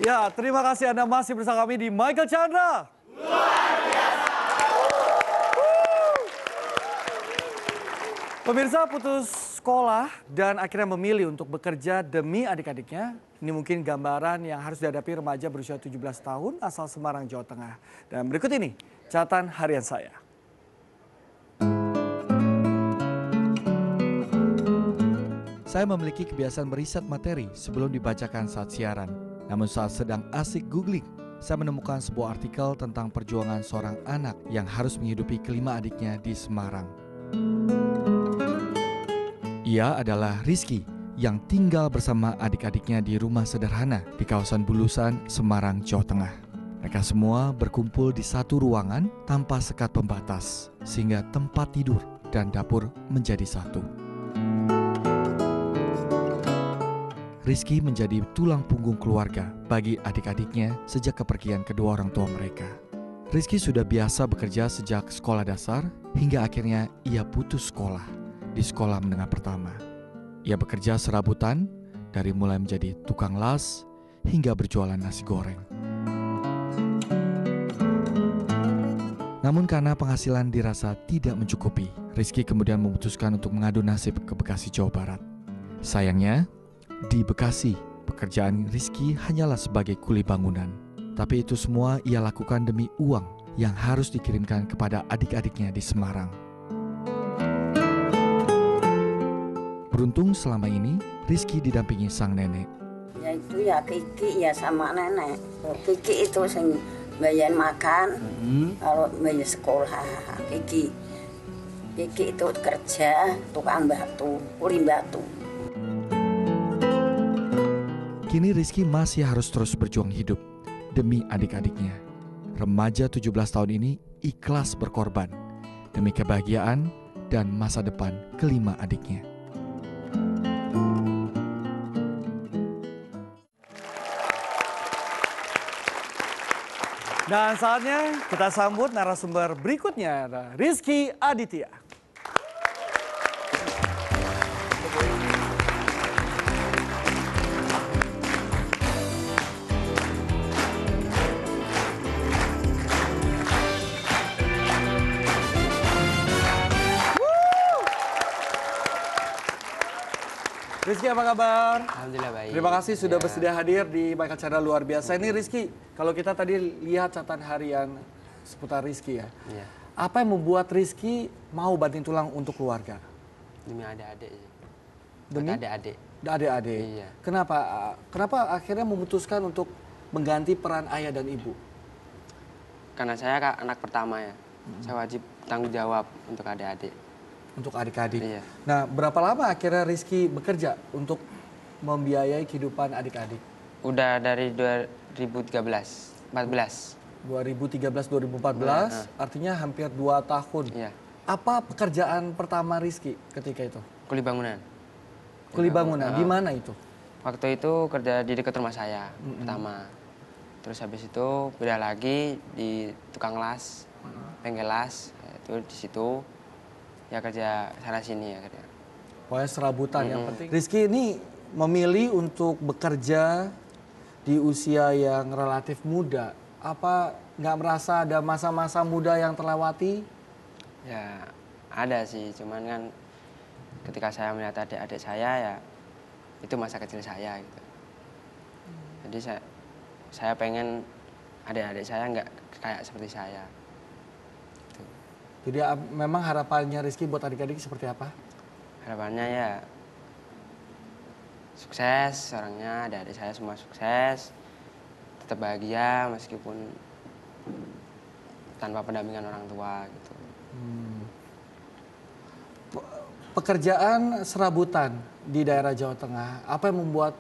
Ya, terima kasih Anda masih bersama kami di Michael Chandra. Luar biasa. Pemirsa putus sekolah dan akhirnya memilih untuk bekerja demi adik-adiknya. Ini mungkin gambaran yang harus dihadapi remaja berusia 17 tahun asal Semarang, Jawa Tengah. Dan berikut ini catatan harian saya. Saya memiliki kebiasaan meriset materi sebelum dibacakan saat siaran. Namun saat sedang asik googling, saya menemukan sebuah artikel tentang perjuangan seorang anak yang harus menghidupi kelima adiknya di Semarang. Ia adalah Rizky yang tinggal bersama adik-adiknya di rumah sederhana di kawasan Bulusan, Semarang, Jawa Tengah. Mereka semua berkumpul di satu ruangan tanpa sekat pembatas, sehingga tempat tidur dan dapur menjadi satu. Rizky menjadi tulang punggung keluarga bagi adik-adiknya sejak kepergian kedua orang tua mereka. Rizky sudah biasa bekerja sejak sekolah dasar hingga akhirnya ia putus sekolah di sekolah menengah pertama. Ia bekerja serabutan dari mulai menjadi tukang las hingga berjualan nasi goreng. Namun karena penghasilan dirasa tidak mencukupi, Rizky kemudian memutuskan untuk mengadu nasib ke Bekasi, Jawa Barat. Sayangnya, di Bekasi, pekerjaan Rizky hanyalah sebagai kuli bangunan. Tapi itu semua ia lakukan demi uang yang harus dikirimkan kepada adik-adiknya di Semarang. Beruntung selama ini, Rizky didampingi sang nenek. Ya itu ya Kiki ya sama nenek. Kiki itu sing bayar makan, kalau bayar sekolah Kiki. Kiki itu kerja tukang batu, kuli batu. Kini Rizky masih harus terus berjuang hidup demi adik-adiknya. Remaja 17 tahun ini ikhlas berkorban demi kebahagiaan dan masa depan kelima adiknya. Dan saatnya kita sambut narasumber berikutnya, Rizky Aditya. Rizky, apa kabar? Alhamdulillah baik. Terima kasih sudah bersedia hadir di Michael Chandra luar biasa. Ini Rizky, kalau kita tadi lihat catatan harian seputar Rizky ya. Iya. Apa yang membuat Rizky mau banting tulang untuk keluarga? Demi adik-adik. Demi adik-adik. Adik-adik. Iya. Kenapa akhirnya memutuskan untuk mengganti peran ayah dan ibu? Karena saya anak pertama ya. Saya wajib tanggung jawab untuk adik-adik. Untuk adik-adik. Iya. Nah, berapa lama akhirnya Rizky bekerja untuk membiayai kehidupan adik-adik? Udah dari 2013, 14. 2013-2014, artinya hampir 2 tahun. Iya. Apa pekerjaan pertama Rizky ketika itu? Kuli bangunan. Kuli bangunan, di mana itu? Waktu itu kerja di dekat rumah saya pertama. Terus habis itu pindah lagi di tukang las, bengkel las. Itu di situ ya kerja sana sini ya kerja. Pokoknya serabutan yang penting. Rizky ini memilih untuk bekerja di usia yang relatif muda. Apa nggak merasa ada masa-masa muda yang terlewati? Ya ada sih, cuman kan ketika saya melihat adik-adik saya ya itu masa kecil saya gitu. Jadi saya pengen adik-adik saya nggak kayak seperti saya. Jadi memang harapannya Rizky buat adik-adik seperti apa? Harapannya ya sukses orangnya, adik-adik saya semua sukses, tetap bahagia meskipun tanpa pendampingan orang tua gitu. Pekerjaan serabutan di daerah Jawa Tengah, apa yang membuat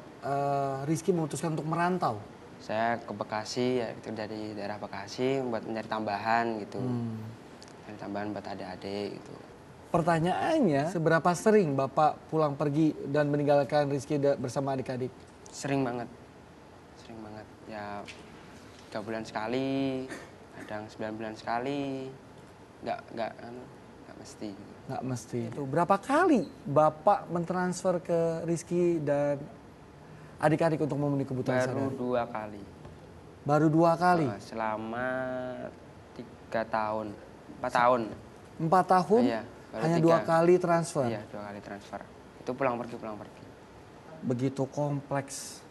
Rizky memutuskan untuk merantau? Saya ke Bekasi ya, itu dari daerah Bekasi buat mencari tambahan gitu. Mencari tambahan buat adik-adik gitu. Pertanyaannya, seberapa sering Bapak pulang pergi dan meninggalkan Rizky bersama adik-adik? Sering banget. Sering banget. Ya 3 bulan sekali, kadang 9 bulan sekali. Nggak mesti gitu. Nggak mesti. Itu berapa kali Bapak mentransfer ke Rizky dan adik-adik untuk memenuhi kebutuhan Baru sehari-hari? 2 kali. Baru 2 kali? Selama 3 tahun, 4 tahun. 4 tahun? Iya, baru Hanya 3. 2 kali transfer? Iya, 2 kali transfer. Itu pulang pergi, pulang pergi. Begitu kompleks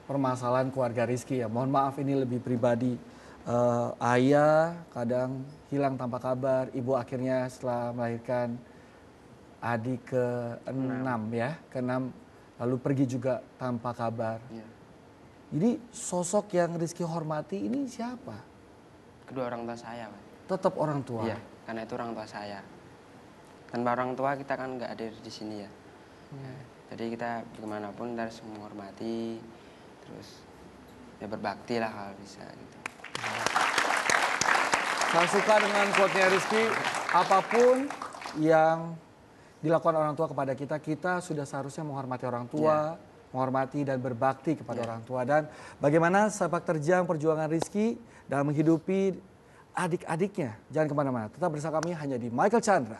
permasalahan keluarga Rizky ya. Mohon maaf ini lebih pribadi. Ayah kadang hilang tanpa kabar, ibu akhirnya setelah melahirkan adik ke-6 ya, ke-6 lalu pergi juga tanpa kabar. Iya. Jadi sosok yang Rizky hormati ini siapa? Kedua orang tua saya, Pak. Tetap orang tua. Iya, karena itu orang tua saya. Tanpa orang tua kita kan nggak hadir di sini ya. Ya, jadi kita dimanapun harus menghormati, terus ya berbakti lah kalau bisa gitu. Saya suka dengan quote-nya Rizky, apapun yang dilakukan orang tua kepada kita, kita sudah seharusnya menghormati orang tua, menghormati dan berbakti kepada orang tua. Dan bagaimana sepak terjang perjuangan Rizky dalam menghidupi adik-adiknya. Jangan kemana-mana, tetap bersama kami hanya di Michael Chandra.